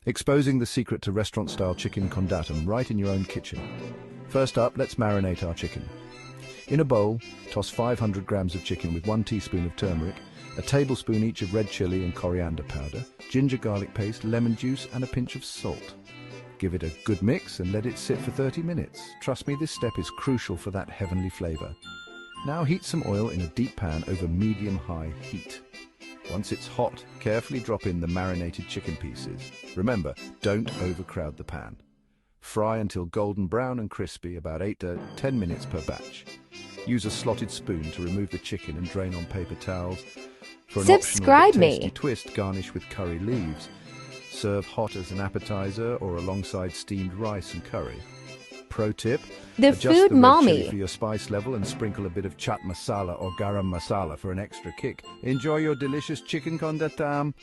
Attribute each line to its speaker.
Speaker 1: Exposing the secret to restaurant-style chicken kondattam right in your own kitchen. First up, let's marinate our chicken. In a bowl, toss 500 grams of chicken with 1 teaspoon of turmeric, a tablespoon each of red chili and coriander powder, ginger garlic paste, lemon juice, and a pinch of salt. Give it a good mix and let it sit for 30 minutes. Trust me, this step is crucial for that heavenly flavor. Now heat some oil in a deep pan over medium-high heat. Once it's hot, carefully drop in the marinated chicken pieces. Remember, don't overcrowd the pan. Fry until golden brown and crispy, about 8 to 10 minutes per batch. Use a slotted spoon to remove the chicken and drain on paper towels. For an
Speaker 2: Subscribe
Speaker 1: optional but tasty
Speaker 2: me.
Speaker 1: twist, garnish with curry leaves. Serve hot as an appetizer or alongside steamed rice and curry. Pro tip,
Speaker 2: The
Speaker 1: adjust
Speaker 2: food
Speaker 1: the red chili
Speaker 2: mommy.
Speaker 1: for your spice level and sprinkle a bit of chaat masala or garam masala for an extra kick. Enjoy your delicious chicken kondattam.